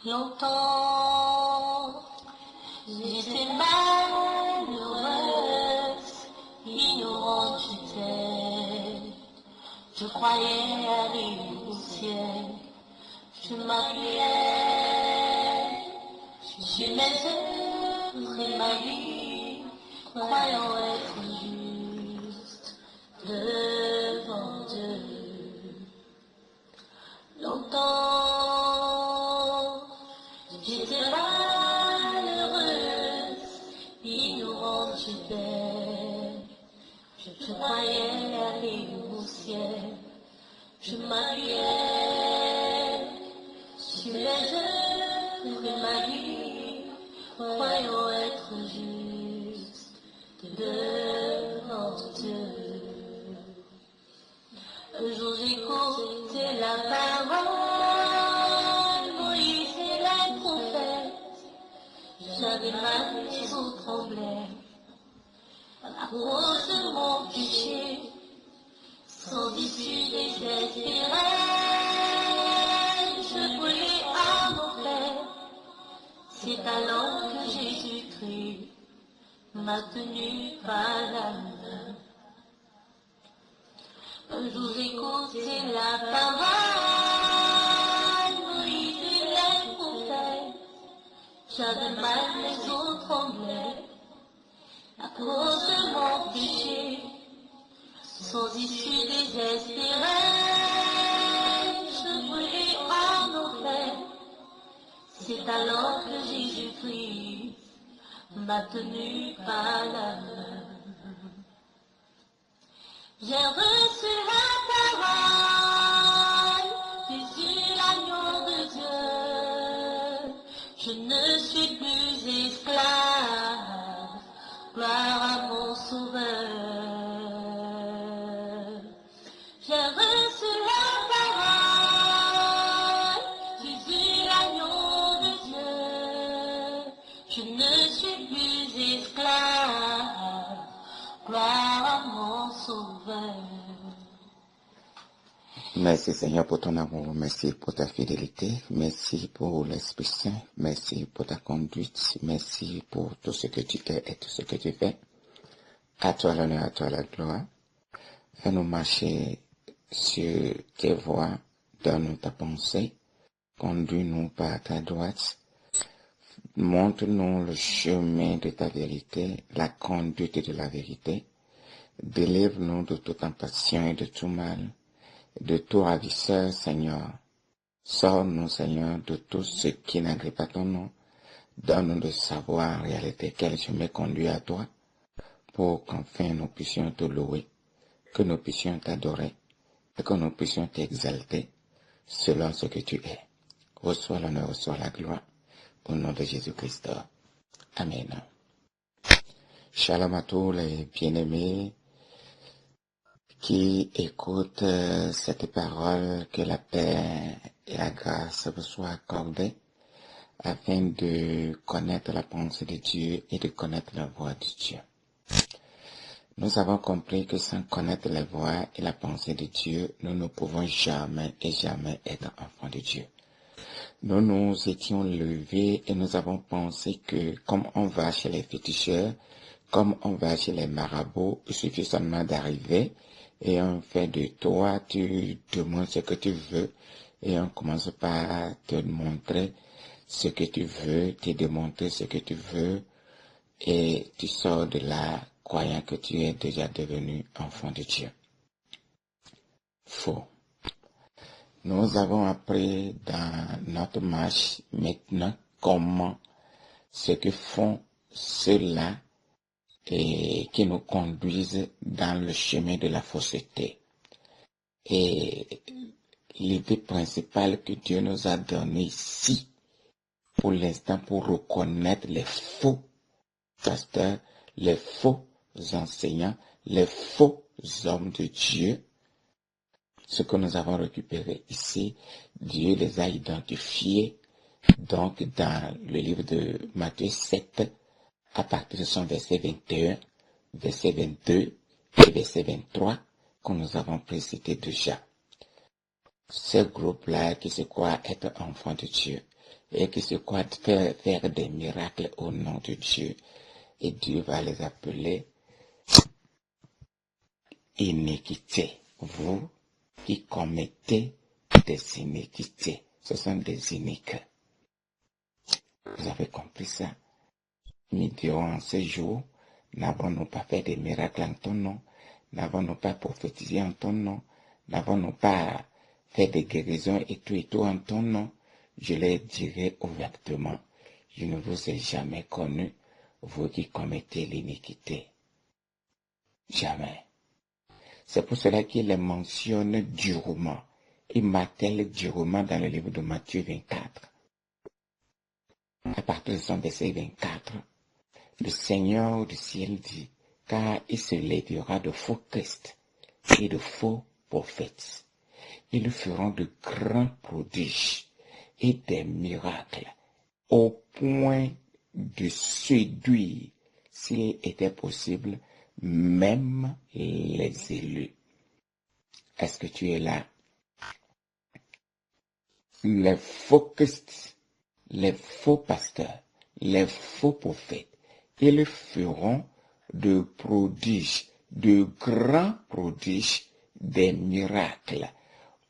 Longtemps, j'étais malheureuse, ignorante j'étais. Je croyais aller au ciel, je m'appuyais sur mes œuvres et ma vie, croyant être juste devant Dieu. Longtemps, j'étais malheureuse, ignorante j'étais. Je croyais aller au ciel, je m'appuyais sur les œuvres de ma vie, croyant être juste devant Dieu. Un jour j'écoutais la parole, Moïse et les prophètes. J'avais mal, les os tremblaient à cause de mon péché. Sans issue désespérée, je brûlais en enfer. C'est alors que Jésus-Christ m'a tenu par la main. Un jour j'écoutais la parole, Moïse et les prophètes. J'avais mal, les os tremblaient à cause de mon péché. Sans issue désespérée, je brûlais en enfer. C'est alors que Jésus-Christ m'a tenu par la main. J'ai reçu la parole, Jésus l'agneau de Dieu. Je ne suis plus esclave, gloire à mon Sauveur. J'ai reçu la parole, Jésus l'agneau de Dieu. Je ne suis plus esclave, gloire à mon Sauveur. Merci Seigneur pour ton amour, merci pour ta fidélité, merci pour l'Esprit Saint, merci pour ta conduite, merci pour tout ce que tu es et tout ce que tu fais. À toi l'honneur, à toi la gloire. Fais-nous marcher sur tes voies, donne-nous ta pensée, conduis-nous par ta droite, montre-nous le chemin de ta vérité, la conduite de la vérité, délivre-nous de toute impassion et de tout mal, de tout ravisseur, Seigneur. Sors-nous, Seigneur, de tout ce qui n'agrée pas ton nom. Donne-nous de savoir en réalité quel chemin conduit à toi, pour qu'enfin nous puissions te louer, que nous puissions t'adorer, et que nous puissions t'exalter selon ce que tu es. Reçois l'honneur, reçois la gloire, au nom de Jésus-Christ. Amen. Shalom à tous les bien-aimés qui écoutent cette parole, que la paix et la grâce vous soient accordées afin de connaître la pensée de Dieu et de connaître la voix de Dieu. Nous avons compris que sans connaître la voix et la pensée de Dieu, nous ne pouvons jamais et jamais être enfants de Dieu. Nous nous étions levés et nous avons pensé que comme on va chez les féticheurs, comme on va chez les marabouts, il suffit seulement d'arriver et on fait de toi, tu demandes ce que tu veux et on commence par te montrer ce que tu veux, te démontrer ce que tu veux et tu sors de là croyant que tu es déjà devenu enfant de Dieu. Faux. Nous avons appris dans notre marche maintenant comment ce que font ceux-là et qui nous conduisent dans le chemin de la fausseté. Et l'idée principale que Dieu nous a donnée ici, pour l'instant, pour reconnaître les faux pasteurs, les faux enseignants, les faux hommes de Dieu, ce que nous avons récupéré ici, Dieu les a identifiés, donc dans le livre de Matthieu 7, à partir de son verset 21, verset 22 et verset 23, que nous avons précité déjà. ce groupe-là qui se croit être enfant de Dieu et qui se croit faire des miracles au nom de Dieu. Et Dieu va les appeler iniquité. Vous qui commettez des iniquités, ce sont des iniques. Vous avez compris ça? Nous dirons en ce jour, n'avons-nous pas fait des miracles en ton nom? N'avons-nous pas prophétisé en ton nom? N'avons-nous pas fait des guérisons et tout en ton nom? Je les dirai ouvertement. Je ne vous ai jamais connu, vous qui commettez l'iniquité. Jamais. C'est pour cela qu'il les mentionne durement. Il martèle durement dans le livre de Matthieu 24. À partir de son verset 24, le Seigneur du ciel dit, car il se lèvera de faux Christ et de faux prophètes. Ils feront de grands prodiges et des miracles au point de séduire, s'il était possible, même les élus. Est-ce que tu es là? Les faux Christ, les faux pasteurs, les faux prophètes, ils feront de prodiges, de grands prodiges, des miracles,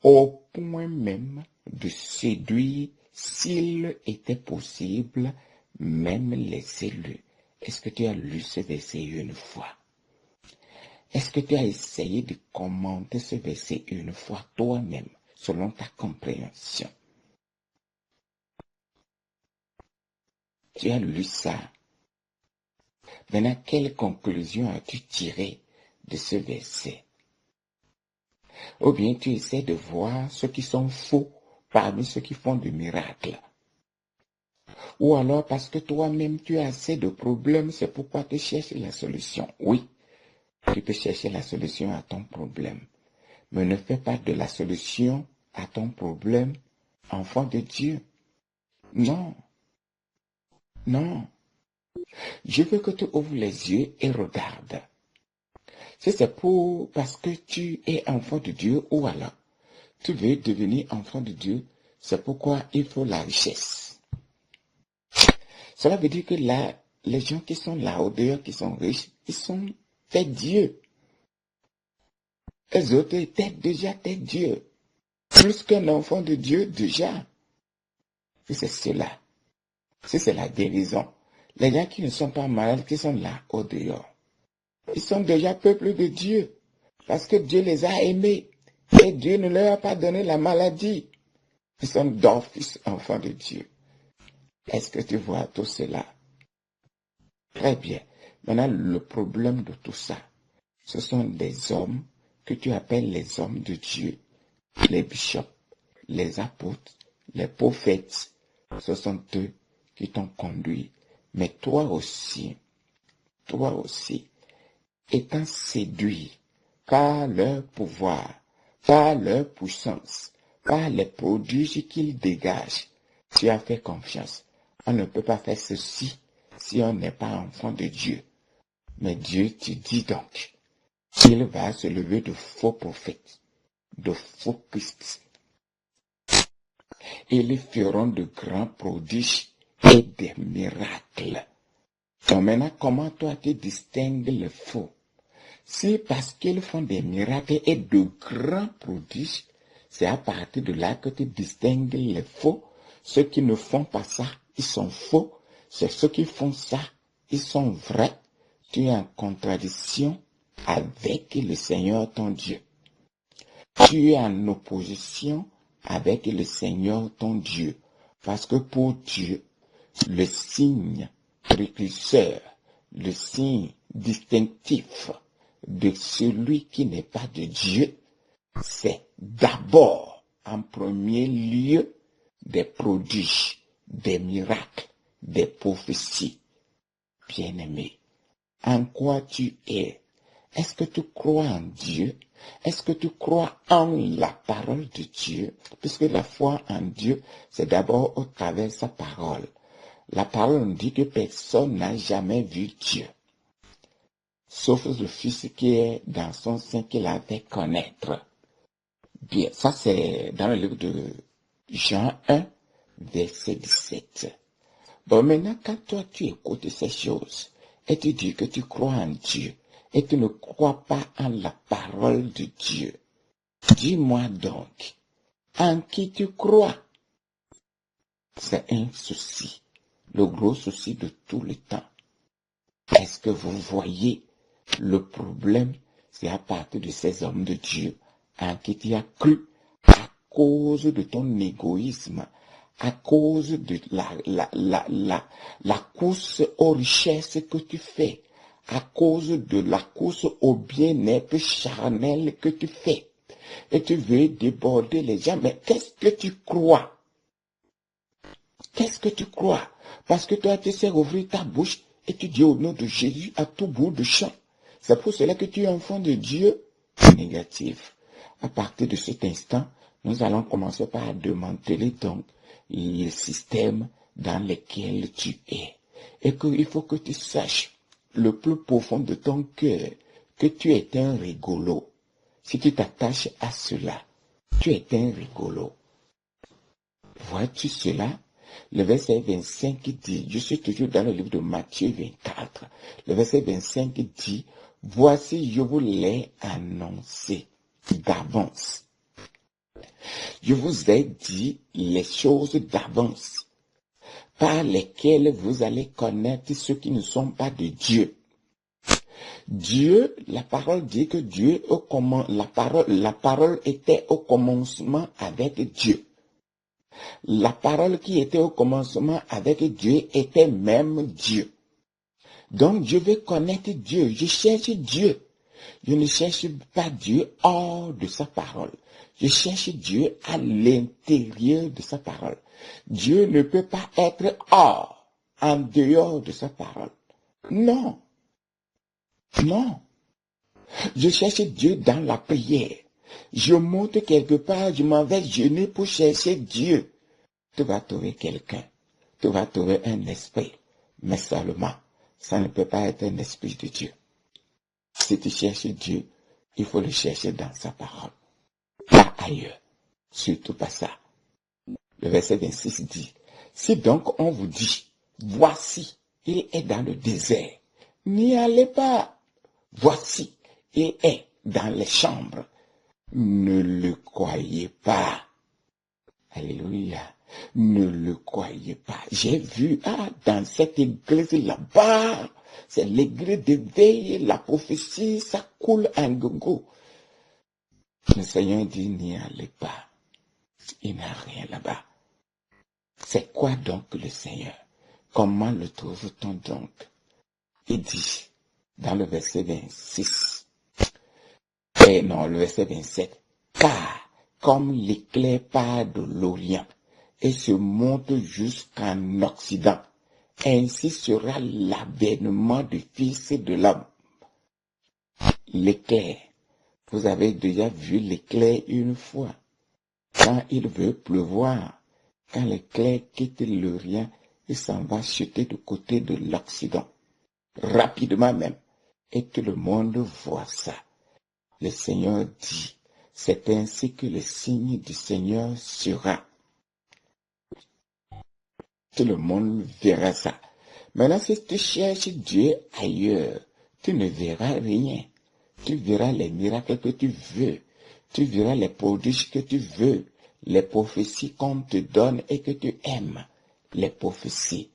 au point même de séduire, s'il était possible, même les élus. Est-ce que tu as lu ce verset une fois? Est-ce que tu as essayé de commenter ce verset une fois toi-même, selon ta compréhension? Tu as lu ça. Maintenant, quelle conclusion as-tu tiré de ce verset? Ou bien tu essaies de voir ceux qui sont faux parmi ceux qui font des miracles. Ou alors parce que toi-même tu as assez de problèmes, c'est pourquoi tu cherches la solution. Oui, tu peux chercher la solution à ton problème. Mais ne fais pas de la solution à ton problème, enfant de Dieu. Non. Non. Je veux que tu ouvres les yeux et regardes. Si c'est parce que tu es enfant de Dieu ou alors tu veux devenir enfant de Dieu, c'est pourquoi il faut la richesse. Cela veut dire que là, les gens qui sont là au dehors, qui sont riches, ils sont faits Dieu. Les autres étaient déjà faits Dieu. Plus qu'un enfant de Dieu déjà. Et c'est cela. C'est la guérison. Les gens qui ne sont pas malades, qui sont là au dehors, ils sont déjà peuple de Dieu. Parce que Dieu les a aimés. Et Dieu ne leur a pas donné la maladie. Ils sont d'office enfants de Dieu. Est-ce que tu vois tout cela? Très bien. Maintenant, le problème de tout ça, ce sont des hommes que tu appelles les hommes de Dieu. Les bishops, les apôtres, les prophètes. Ce sont eux qui t'ont conduit. Mais toi aussi, étant séduit par leur pouvoir, par leur puissance, par les prodiges qu'ils dégagent, tu as fait confiance. On ne peut pas faire ceci si on n'est pas enfant de Dieu. Mais Dieu te dit donc qu'il va se lever de faux prophètes, de faux Christ. Ils feront de grands prodiges et des miracles. Donc maintenant, comment toi tu distingues les faux? Si parce qu'ils font des miracles et de grands prodiges, c'est à partir de là que tu distingues les faux. Ceux qui ne font pas ça, ils sont faux. C'est ceux qui font ça, ils sont vrais. Tu es en contradiction avec le Seigneur ton Dieu. Tu es en opposition avec le Seigneur ton Dieu. Parce que pour Dieu, le signe précurseur, le signe distinctif de celui qui n'est pas de Dieu, c'est d'abord, en premier lieu, des prodiges, des miracles, des prophéties. Bien-aimé, en quoi tu es? Est-ce que tu crois en Dieu? Est-ce que tu crois en la parole de Dieu? Puisque la foi en Dieu, c'est d'abord au travers de sa parole. La parole nous dit que personne n'a jamais vu Dieu, sauf le Fils qui est dans son sein qui l'a fait connaître. Bien, ça c'est dans le livre de Jean 1, verset 17. Bon, maintenant, quand toi tu écoutes ces choses, et tu dis que tu crois en Dieu, et tu ne crois pas en la parole de Dieu, dis-moi donc, en qui tu crois? C'est un souci, le gros souci de tout le temps. Est-ce que vous voyez le problème? C'est à partir de ces hommes de Dieu en qui tu as cru à cause de ton égoïsme, à cause de la course aux richesses que tu fais, à cause de la course au bien-être charnel que tu fais. Et tu veux déborder les gens, mais qu'est-ce que tu crois? Qu'est-ce que tu crois? Parce que toi, tu sais ouvrir ta bouche et tu dis au nom de Jésus à tout bout de champ. C'est pour cela que tu es enfant de Dieu négatif. À partir de cet instant, nous allons commencer par démanteler donc le système dans lequel tu es. Et qu'il faut que tu saches le plus profond de ton cœur que tu es un rigolo. Si tu t'attaches à cela, tu es un rigolo. Vois-tu cela? Le verset 25 dit, je suis toujours dans le livre de Matthieu 24, le verset 25 dit, voici je vous l'ai annoncé d'avance. Je vous ai dit les choses d'avance, par lesquelles vous allez connaître ceux qui ne sont pas de Dieu. Dieu, la parole dit que Dieu, la parole était au commencement avec Dieu. La parole qui était au commencement avec Dieu était même Dieu. Donc je veux connaître Dieu, je cherche Dieu. Je ne cherche pas Dieu hors de sa parole. Je cherche Dieu à l'intérieur de sa parole. Dieu ne peut pas être hors, en dehors de sa parole. Non. Non. Je cherche Dieu dans la prière. Je monte quelque part, je m'en vais jeûner pour chercher Dieu. Tu vas trouver quelqu'un. Tu vas trouver un esprit. Mais seulement, ça ne peut pas être un esprit de Dieu. Si tu cherches Dieu, il faut le chercher dans sa parole. Pas ailleurs. Surtout pas ça. Le verset 26 dit, si donc on vous dit, voici, il est dans le désert, n'y allez pas. Voici, il est dans les chambres. Ne le croyez pas. Alléluia. Ne le croyez pas. J'ai vu, dans cette église là-bas, c'est l'église d'éveil, la prophétie, ça coule en gogo. Le Seigneur dit, n'y allez pas. Il n'y a rien là-bas. C'est quoi donc le Seigneur? Comment le trouve-t-on donc? Il dit, dans le verset 26, le verset 27, car comme l'éclair part de l'Orient et se monte jusqu'en Occident, ainsi sera l'avènement du Fils de l'homme. L'éclair, vous avez déjà vu l'éclair une fois, quand il veut pleuvoir, quand l'éclair quitte l'Orient, il s'en va jeter du côté de l'Occident, rapidement même, et tout le monde voit ça. Le Seigneur dit, c'est ainsi que le signe du Seigneur sera. Tout le monde verra ça. Maintenant, si tu cherches Dieu ailleurs, tu ne verras rien. Tu verras les miracles que tu veux. Tu verras les prodiges que tu veux. Les prophéties qu'on te donne et que tu aimes. Les prophéties.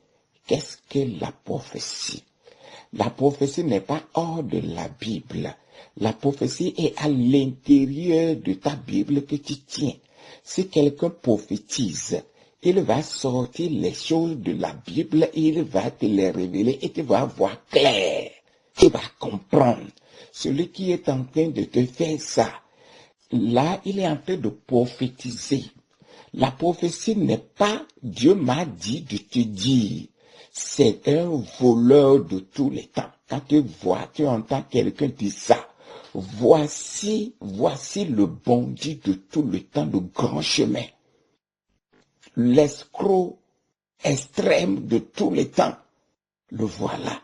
Qu'est-ce que la prophétie? La prophétie n'est pas hors de la Bible. La prophétie est à l'intérieur de ta Bible que tu tiens. Si quelqu'un prophétise, il va sortir les choses de la Bible, il va te les révéler et tu vas voir clair. Tu vas comprendre. Celui qui est en train de te faire ça, là, il est en train de prophétiser. La prophétie n'est pas Dieu m'a dit de te dire. C'est un voleur de tous les temps. Quand tu entends quelqu'un dire ça, voici le bandit de tout le temps, le grand chemin. L'escroc extrême de tous les temps. Le voilà.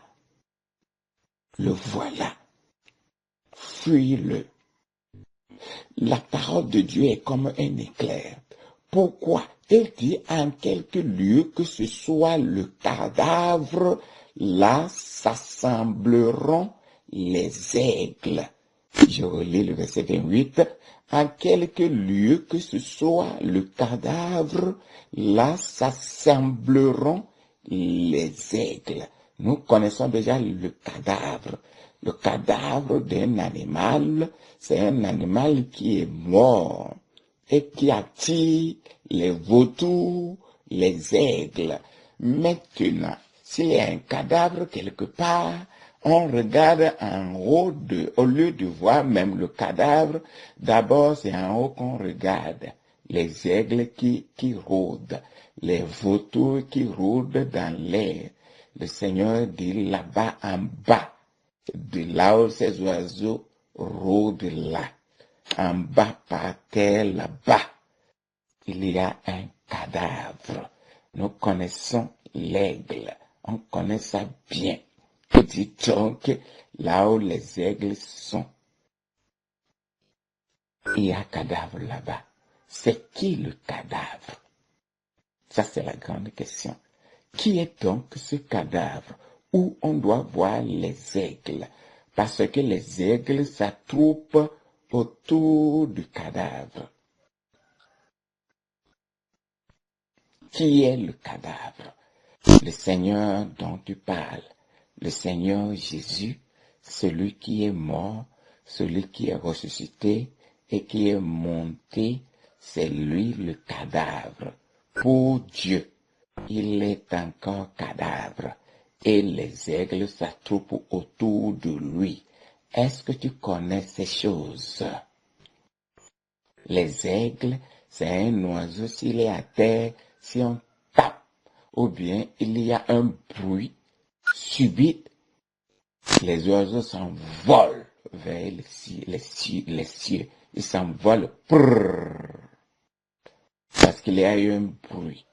Le voilà. Fuis-le. La parole de Dieu est comme un éclair. Pourquoi? Il dit en quelque lieu que ce soit le cadavre, là s'assembleront les aigles. Je relis le verset 28. En quelque lieu que ce soit le cadavre, là s'assembleront les aigles. Nous connaissons déjà le cadavre. Le cadavre d'un animal, c'est un animal qui est mort et qui attire les vautours, les aigles. Maintenant, s'il y a un cadavre quelque part, on regarde en haut, au lieu de voir même le cadavre, d'abord c'est en haut qu'on regarde les aigles qui rôdent, les vautours qui rôdent dans l'air. Le Seigneur dit là-bas en bas, de là où ces oiseaux rôdent là, en bas par terre là-bas, il y a un cadavre. Nous connaissons l'aigle, on connaît ça bien. Dit donc, là où les aigles sont, il y a un cadavre là-bas. C'est qui le cadavre? Ça, c'est la grande question. Qui est donc ce cadavre où on doit voir les aigles? Parce que les aigles s'attroupent autour du cadavre. Qui est le cadavre? Le Seigneur dont tu parles. Le Seigneur Jésus, celui qui est mort, celui qui est ressuscité et qui est monté, c'est lui le cadavre. Pour Dieu, il est encore cadavre et les aigles s'attroupent autour de lui. Est-ce que tu connais ces choses? Les aigles, c'est un oiseau, s'il est à terre, si on tape, ou bien il y a un bruit subit, les oiseaux s'envolent vers les cieux. Ils s'envolent parce qu'il y a eu un bruit.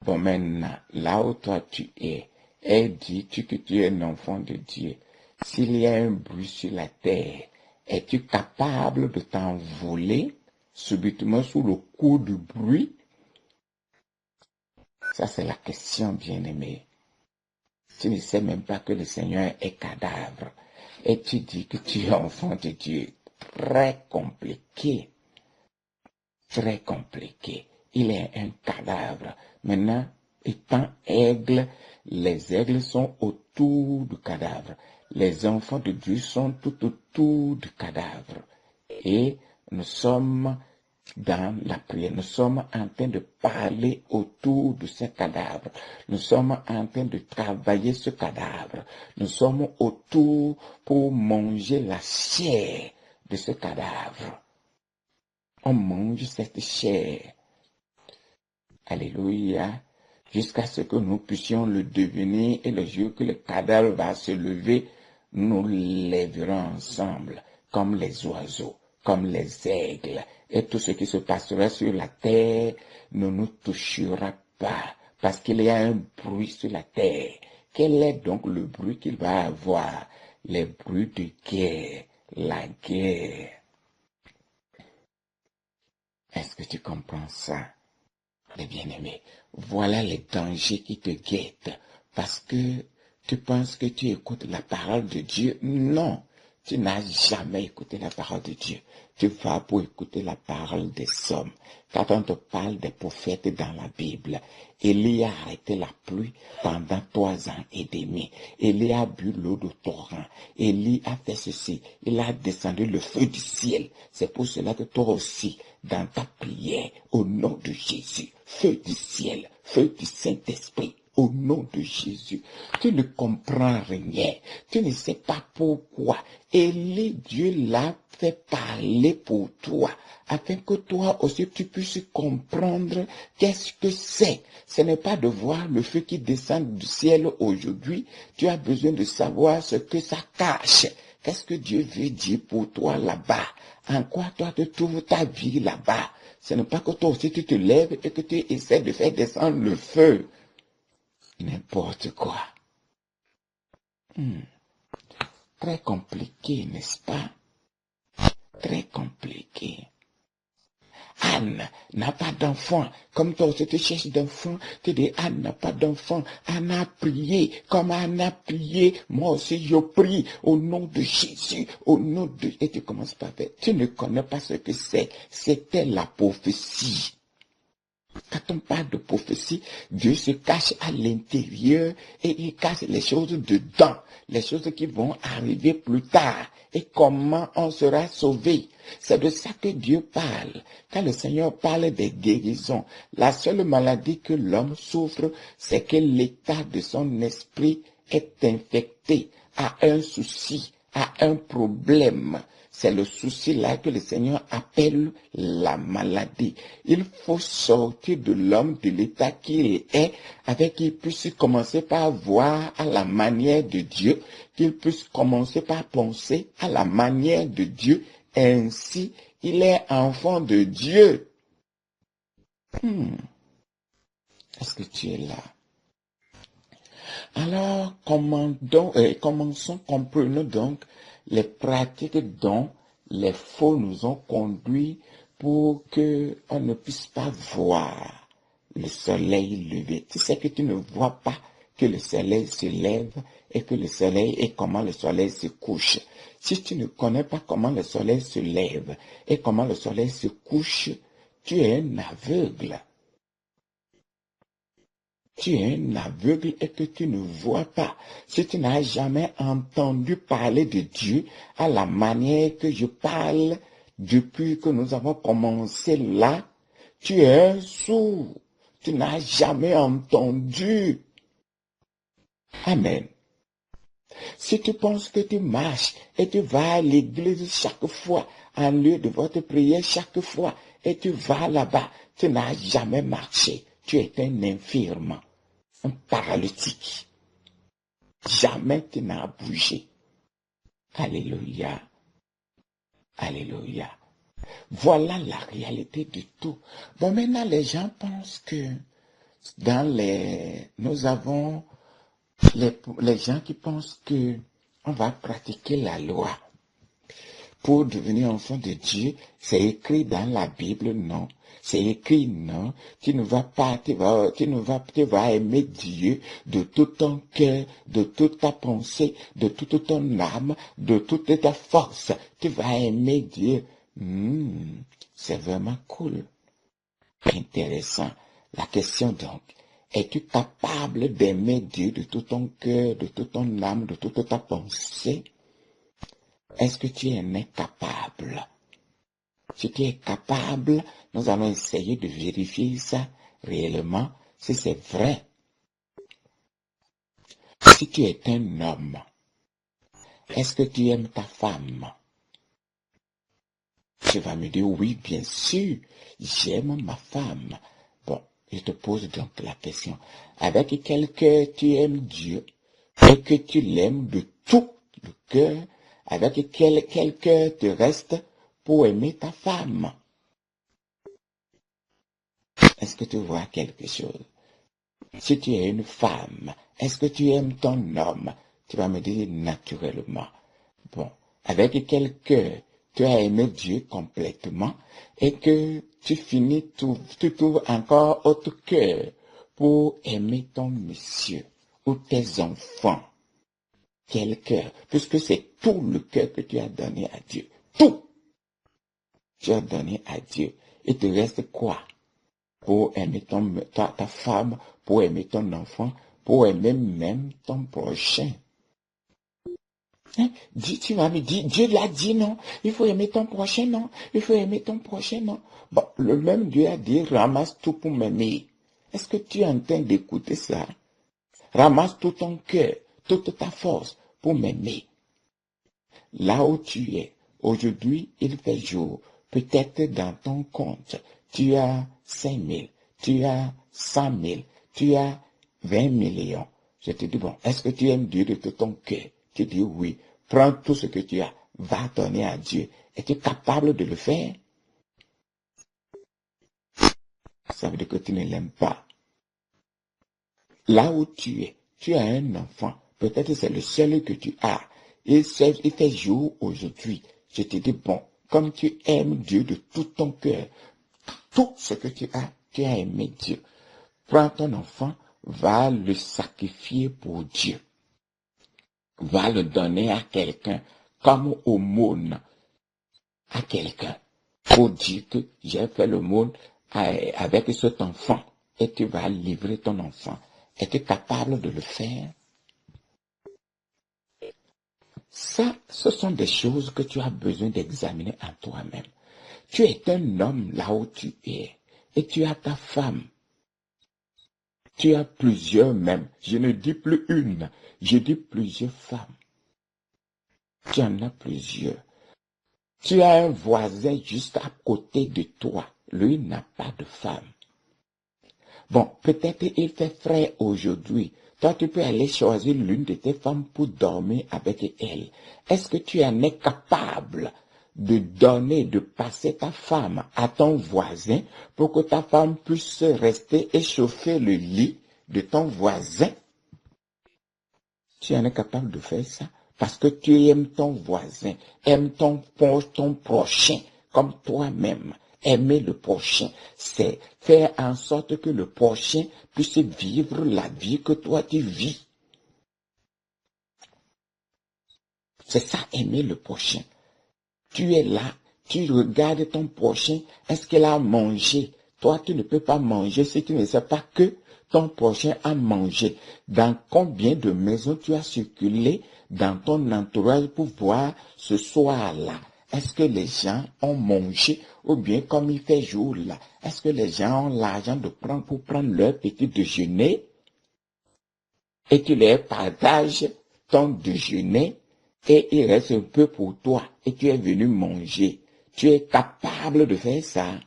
Bon, maintenant, là où toi tu es, et dis-tu que tu es un enfant de Dieu. S'il y a un bruit sur la terre, es-tu capable de t'envoler subitement sous le coup du bruit? Ça, c'est la question, bien-aimé. Tu ne sais même pas que le Seigneur est cadavre. Et tu dis que tu es enfant de Dieu. Très compliqué. Très compliqué. Il est un cadavre. Maintenant, étant aigle, les aigles sont autour du cadavre. Les enfants de Dieu sont tout autour du cadavre. Et nous sommes dans la prière, nous sommes en train de parler autour de ce cadavre. Nous sommes en train de travailler ce cadavre. Nous sommes autour pour manger la chair de ce cadavre. On mange cette chair. Alléluia. Jusqu'à ce que nous puissions le devenir et le jour que le cadavre va se lever, nous lèverons ensemble comme les oiseaux, comme les aigles. Et tout ce qui se passera sur la terre ne nous touchera pas, parce qu'il y a un bruit sur la terre. Quel est donc le bruit qu'il va avoir? Les bruits de guerre, la guerre. Est-ce que tu comprends ça? Les bien-aimés, voilà les dangers qui te guettent, parce que tu penses que tu écoutes la parole de Dieu. Non, tu n'as jamais écouté la parole de Dieu. Tu vas pour écouter la parole des hommes. Quand on te parle des prophètes dans la Bible, Élie a arrêté la pluie pendant 3 ans et demi. Élie a bu l'eau du torrent. Élie a fait ceci. Il a descendu le feu du ciel. C'est pour cela que toi aussi, dans ta prière, au nom de Jésus, feu du ciel, feu du Saint-Esprit, au nom de Jésus. Tu ne comprends rien. Tu ne sais pas pourquoi. Élie, Dieu l'a fait parler pour toi, afin que toi aussi tu puisses comprendre qu'est-ce que c'est. Ce n'est pas de voir le feu qui descend du ciel aujourd'hui. Tu as besoin de savoir ce que ça cache. Qu'est-ce que Dieu veut dire pour toi là-bas? En quoi toi te trouves ta vie là-bas? Ce n'est pas que toi aussi tu te lèves et que tu essaies de faire descendre le feu. N'importe quoi. Très compliqué, n'est-ce pas? Très compliqué. Anne n'a pas d'enfant. Comme toi aussi tu cherches d'enfant, tu dis Anne n'a pas d'enfant. Anne a prié. Comme Anne a prié, moi aussi je prie au nom de Jésus, au nom de... Et tu commences par faire. Tu ne connais pas ce que c'est. C'était la prophétie. Quand on parle de prophétie, Dieu se cache à l'intérieur et il cache les choses dedans, les choses qui vont arriver plus tard et comment on sera sauvé. C'est de ça que Dieu parle. Quand le Seigneur parle des guérisons, la seule maladie que l'homme souffre, c'est que l'état de son esprit est infecté, a un souci, a un problème. C'est le souci là que le Seigneur appelle la maladie. Il faut sortir de l'homme de l'état qu'il est, avec qu'il puisse commencer par voir à la manière de Dieu, qu'il puisse commencer par penser à la manière de Dieu. Ainsi, il est enfant de Dieu. Est-ce que tu es là? Alors, commençons, comprenons donc les pratiques dont les faux nous ont conduits pour que on ne puisse pas voir le soleil lever. Tu sais que tu ne vois pas que le soleil se lève et que le soleil et comment le soleil se couche. Si tu ne connais pas comment le soleil se lève et comment le soleil se couche, tu es un aveugle. Tu es un aveugle et que tu ne vois pas. Si tu n'as jamais entendu parler de Dieu à la manière que je parle depuis que nous avons commencé là, tu es un sourd. Tu n'as jamais entendu. Amen. Si tu penses que tu marches et tu vas à l'église chaque fois, en lieu de votre prière chaque fois, et tu vas là-bas, tu n'as jamais marché. Tu es un infirme, un paralytique. Jamais tu n'as bougé. Alléluia. Alléluia. Voilà la réalité de tout. Bon, maintenant, les gens pensent que nous avons les gens qui pensent que on va pratiquer la loi pour devenir enfant de Dieu. C'est écrit dans la Bible, non. C'est écrit, non. Tu vas aimer Dieu de tout ton cœur, de toute ta pensée, de toute ton âme, de toute ta force. Tu vas aimer Dieu. C'est vraiment cool. Intéressant. La question donc, es-tu capable d'aimer Dieu de tout ton cœur, de toute ton âme, de toute ta pensée? Est-ce que tu en es capable? Si tu es capable, nous allons essayer de vérifier ça réellement, si c'est vrai. Si tu es un homme, est-ce que tu aimes ta femme? Tu vas me dire, oui, bien sûr, j'aime ma femme. Bon, je te pose donc la question. Avec quel cœur tu aimes Dieu et que tu l'aimes de tout le cœur, avec quel cœur te reste pour aimer ta femme? Est-ce que tu vois quelque chose? Si tu es une femme, est-ce que tu aimes ton homme? Tu vas me dire naturellement. Bon, avec quel cœur tu as aimé Dieu complètement et que tu trouves encore autre cœur pour aimer ton monsieur ou tes enfants. Quel cœur? Puisque c'est tout le cœur que tu as donné à Dieu. Tout! Tu as donné à Dieu. Il te reste quoi? Pour aimer ta femme, pour aimer ton enfant, pour aimer même ton prochain. Hein? Tu vas me dire, Dieu l'a dit, non? Il faut aimer ton prochain, non? Il faut aimer ton prochain, non? Bon, le même Dieu a dit, ramasse tout pour m'aimer. Est-ce que tu es en train d'écouter ça? Ramasse tout ton cœur, toute ta force pour m'aimer. Là où tu es, aujourd'hui, il fait jour. Peut-être dans ton compte, tu as 5 000, tu as 100 000, tu as 20 millions. Je te dis, bon, est-ce que tu aimes Dieu de tout ton cœur? Tu dis oui. Prends tout ce que tu as, va donner à Dieu. Es-tu capable de le faire? Ça veut dire que tu ne l'aimes pas. Là où tu as un enfant. Peut-être c'est le seul que tu as. Il fait jour aujourd'hui. Je te dis, bon, comme tu aimes Dieu de tout ton cœur, tout ce que tu as aimé Dieu. Prends ton enfant, va le sacrifier pour Dieu. Va le donner à quelqu'un, comme aumône à quelqu'un, pour dire que j'ai fait le monde avec cet enfant, et tu vas livrer ton enfant. Es-tu capable de le faire? Ça, ce sont des choses que tu as besoin d'examiner en toi-même. Tu es un homme là où tu es, et tu as ta femme. Tu as plusieurs même. Je ne dis plus une, je dis plusieurs femmes. Tu en as plusieurs. Tu as un voisin juste à côté de toi. Lui n'a pas de femme. Bon, peut-être il fait frais aujourd'hui. Toi, tu peux aller choisir l'une de tes femmes pour dormir avec elle. Est-ce que tu en es capable de donner, de passer ta femme à ton voisin pour que ta femme puisse rester et chauffer le lit de ton voisin? Tu en es capable de faire ça parce que tu aimes ton voisin, aimes ton prochain comme toi-même. Aimer le prochain, c'est faire en sorte que le prochain puisse vivre la vie que toi tu vis. C'est ça, aimer le prochain. Tu es là, tu regardes ton prochain, est-ce qu'il a mangé? Toi, tu ne peux pas manger si tu ne sais pas que ton prochain a mangé. Dans combien de maisons tu as circulé dans ton entourage pour voir ce soir-là? Est-ce que les gens ont mangé ou bien comme il fait jour là? Est-ce que les gens ont l'argent pour prendre leur petit déjeuner? Et tu leur partages ton déjeuner et il reste un peu pour toi et tu es venu manger. Tu es capable de faire ça.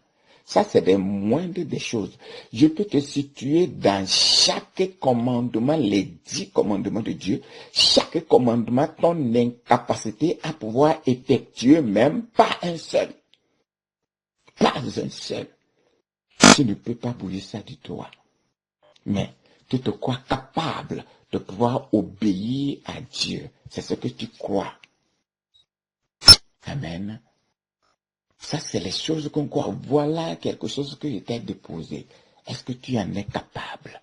Ça, c'est des moindres des choses. Je peux te situer dans chaque commandement, les 10 commandements de Dieu, chaque commandement, ton incapacité à pouvoir effectuer même pas un seul. Pas un seul. Tu ne peux pas bouger ça du toi. Mais tu te crois capable de pouvoir obéir à Dieu. C'est ce que tu crois. Amen. Ça, c'est les choses qu'on croit. Voilà quelque chose que je t'ai déposé. Est-ce que tu en es capable?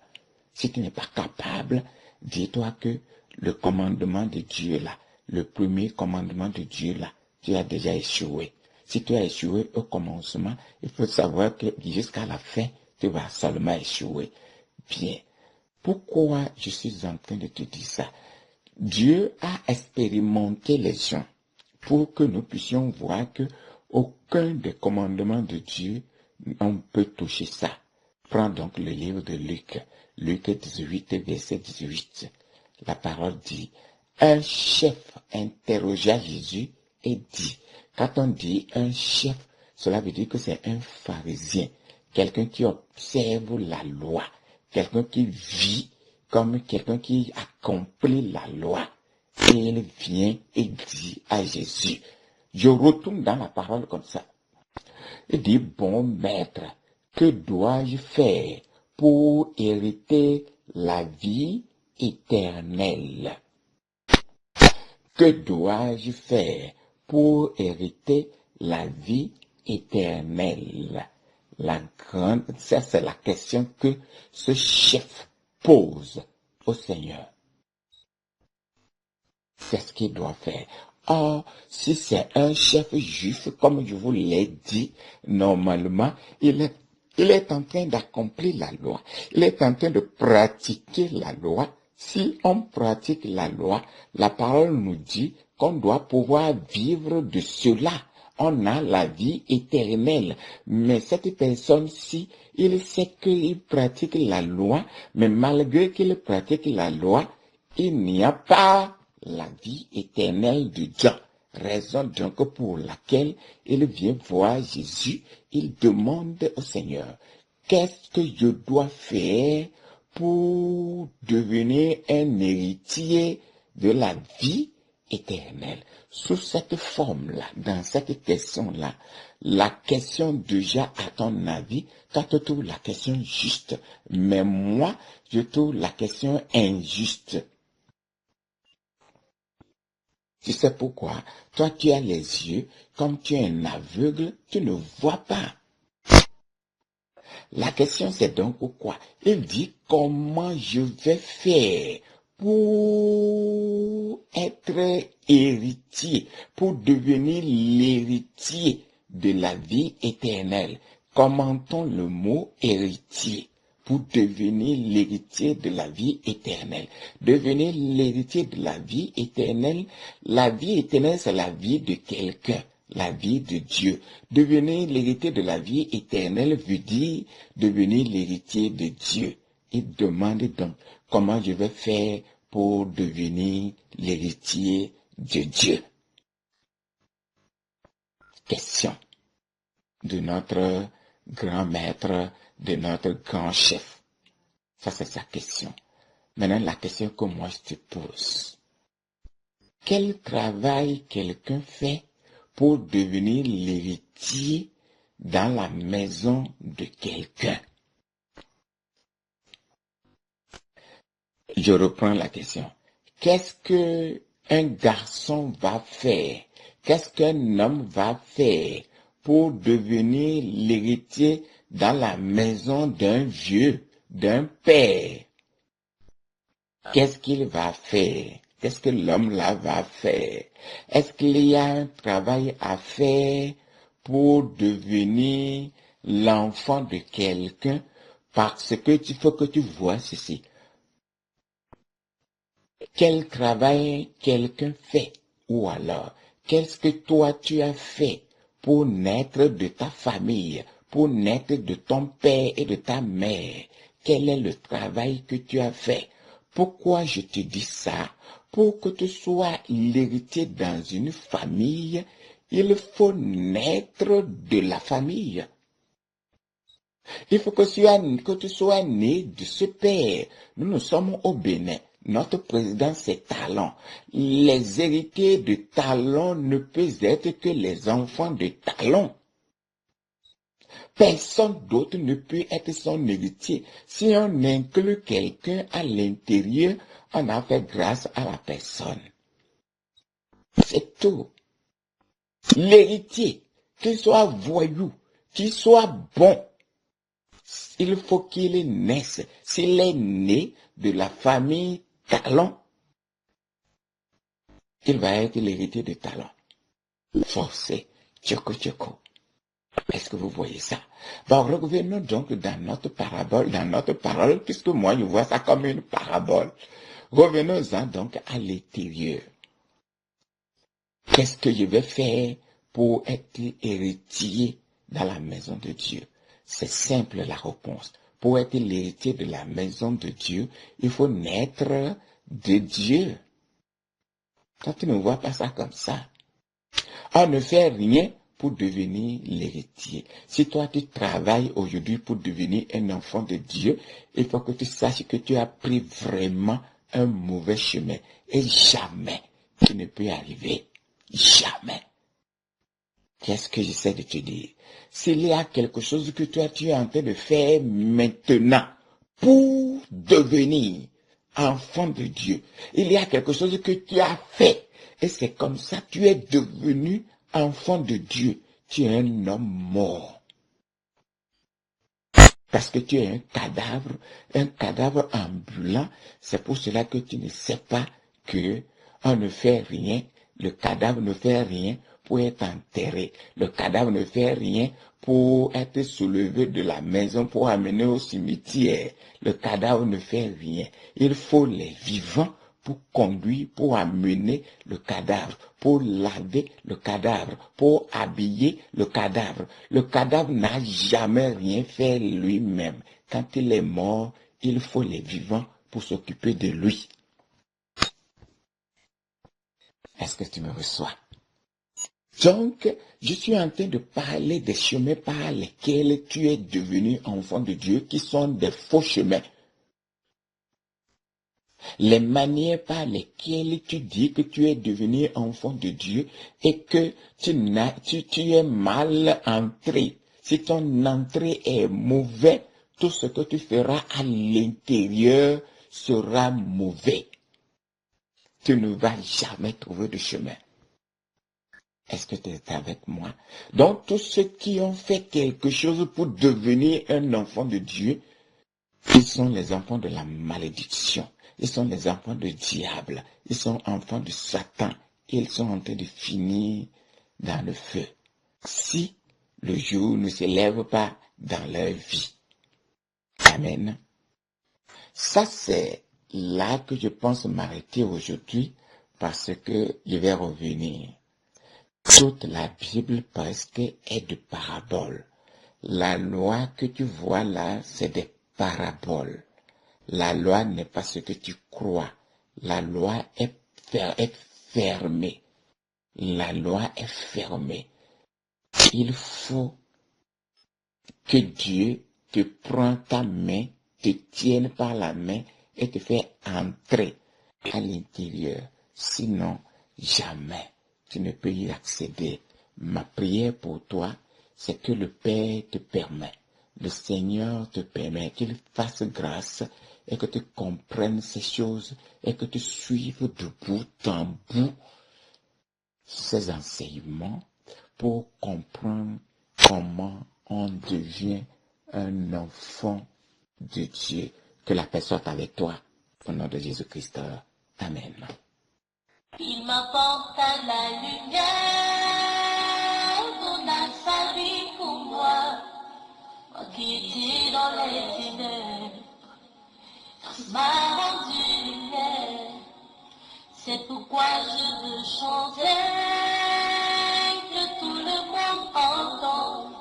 Si tu n'es pas capable, dis-toi que le commandement de Dieu là, le premier commandement de Dieu là, tu as déjà échoué. Si tu as échoué au commencement, il faut savoir que jusqu'à la fin, tu vas seulement échouer. Bien. Pourquoi je suis en train de te dire ça? Dieu a expérimenté les gens pour que nous puissions voir que aucun des commandements de Dieu on peut toucher ça. Prends donc le livre de Luc, Luc 18, verset 18. La parole dit, un chef interrogea Jésus et dit, quand on dit un chef, cela veut dire que c'est un pharisien, quelqu'un qui observe la loi, quelqu'un qui vit comme quelqu'un qui accomplit la loi. Et il vient et dit à Jésus, je retourne dans la parole comme ça. Il dit, bon maître, que dois-je faire pour hériter la vie éternelle? Que dois-je faire pour hériter la vie éternelle? Ça c'est la question que ce chef pose au Seigneur. C'est ce qu'il doit faire. Or, si c'est un chef juif, comme je vous l'ai dit, normalement, il est en train d'accomplir la loi. Il est en train de pratiquer la loi. Si on pratique la loi, la parole nous dit qu'on doit pouvoir vivre de cela. On a la vie éternelle. Mais cette personne-ci, il sait qu'il pratique la loi, mais malgré qu'il pratique la loi, il n'y a pas la vie éternelle de Dieu. Raison donc pour laquelle il vient voir Jésus, il demande au Seigneur, qu'est-ce que je dois faire pour devenir un héritier de la vie éternelle? Sous cette forme-là, dans cette question-là, la question déjà, à ton avis, toi tu trouves la question juste, mais moi, je trouve la question injuste. Tu sais pourquoi? Toi, tu as les yeux, comme tu es un aveugle, tu ne vois pas. La question c'est donc pourquoi? Il dit comment je vais faire pour être héritier, pour devenir l'héritier de la vie éternelle. Commentons le mot héritier pour devenir l'héritier de la vie éternelle. Devenir l'héritier de la vie éternelle, c'est la vie de quelqu'un. La vie de Dieu. Devenir l'héritier de la vie éternelle veut dire devenir l'héritier de Dieu. Il demande donc comment je vais faire pour devenir l'héritier de Dieu. Question de notre grand maître, de notre grand chef. Ça, c'est sa question. Maintenant, la question que moi je te pose. Quel travail quelqu'un fait pour devenir l'héritier dans la maison de quelqu'un? Je reprends la question. Qu'est-ce que un garçon va faire? Qu'est-ce qu'un homme va faire pour devenir l'héritier dans la maison d'un vieux, d'un père? Qu'est-ce qu'il va faire? Qu'est-ce que l'homme là va faire? Est-ce qu'il y a un travail à faire pour devenir l'enfant de quelqu'un? Parce que il faut que tu vois ceci. Quel travail quelqu'un fait? Ou alors, qu'est-ce que toi tu as fait pour naître de ta famille, pour naître de ton père et de ta mère? Quel est le travail que tu as fait? Pourquoi je te dis ça? Pour que tu sois l'héritier dans une famille, il faut naître de la famille. Il faut que tu sois né de ce père. Nous sommes au Bénin. Notre président, c'est Talon. Les héritiers de Talon ne peuvent être que les enfants de Talon. Personne d'autre ne peut être son héritier. Si on inclut quelqu'un à l'intérieur, on a fait grâce à la personne. C'est tout. L'héritier, qu'il soit voyou, qu'il soit bon, il faut qu'il naisse. S'il est né de la famille Talon, il va être l'héritier de Talon. Forcé, tchoko. Est-ce que vous voyez ça? Bon, revenons donc dans notre parole, puisque moi je vois ça comme une parabole. Revenons-en donc à l'intérieur. Qu'est-ce que je vais faire pour être héritier dans la maison de Dieu? C'est simple la réponse. Pour être l'héritier de la maison de Dieu, il faut naître de Dieu. Quand tu ne vois pas ça comme ça, on ne fait rien pour devenir l'héritier. Si toi tu travailles aujourd'hui pour devenir un enfant de Dieu, il faut que tu saches que tu as pris vraiment un mauvais chemin. Et jamais tu ne peux arriver. Jamais. Qu'est-ce que j'essaie de te dire? S'il y a quelque chose que tu es en train de faire maintenant pour devenir enfant de Dieu, il y a quelque chose que tu as fait et c'est comme ça que tu es devenu enfant de Dieu. Tu es un homme mort. Parce que tu es un cadavre ambulant. C'est pour cela que tu ne sais pas que on ne fait rien. Le cadavre ne fait rien pour être enterré. Le cadavre ne fait rien pour être soulevé de la maison, pour amener au cimetière. Le cadavre ne fait rien. Il faut les vivants pour conduire, pour amener le cadavre, pour laver le cadavre, pour habiller le cadavre. Le cadavre n'a jamais rien fait lui-même. Quand il est mort, il faut les vivants pour s'occuper de lui. Est-ce que tu me reçois? Donc, je suis en train de parler des chemins par lesquels tu es devenu enfant de Dieu, qui sont des faux chemins. Les manières par lesquelles tu dis que tu es devenu enfant de Dieu et que tu es mal entré. Si ton entrée est mauvaise, tout ce que tu feras à l'intérieur sera mauvais. tu ne vas jamais trouver de chemin. Est-ce que tu es avec moi? Donc, tous ceux qui ont fait quelque chose pour devenir un enfant de Dieu, ils sont les enfants de la malédiction. Ils sont les enfants du diable. Ils sont enfants de Satan. Ils sont en train de finir dans le feu. Si le jour ne se lève pas dans leur vie. Amen. Ça, c'est là que je pense m'arrêter aujourd'hui parce que je vais revenir. Toute la Bible presque est de paraboles. La loi que tu vois là, c'est des paraboles. La loi n'est pas ce que tu crois. La loi est fermée. La loi est fermée. Il faut que Dieu te prenne ta main, te tienne par la main et te fait entrer à l'intérieur. Sinon, jamais tu ne peux y accéder. Ma prière pour toi, c'est que le Père te permet, le Seigneur te permet qu'il fasse grâce et que tu comprennes ces choses et que tu suives de bout en bout ces enseignements pour comprendre comment on devient un enfant de Dieu. Que la paix soit avec toi. Au nom de Jésus-Christ. Amen. Il m'apporte à la lumière, donne sa vie pour moi, moi qui étais dans les ténèbres, il m'a rendu lumière. C'est pourquoi je veux chanter, que tout le monde entende,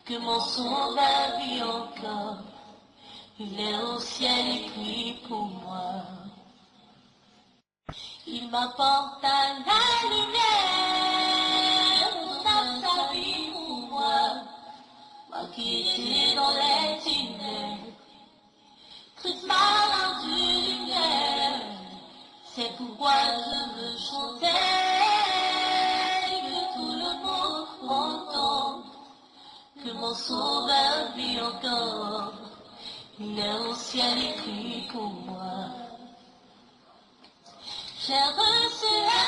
que mon sauveur vit encore, il est au ciel et prie pour moi. Il m'apporte à la lumière, donne sa vie pour moi, moi qui étais dans les ténèbres, Christ m'a rendu lumière, c'est pourquoi je veux chanter, que tout le monde entende, que mon sauveur vit encore, il est au ciel et crie pour moi. J'ai reçu la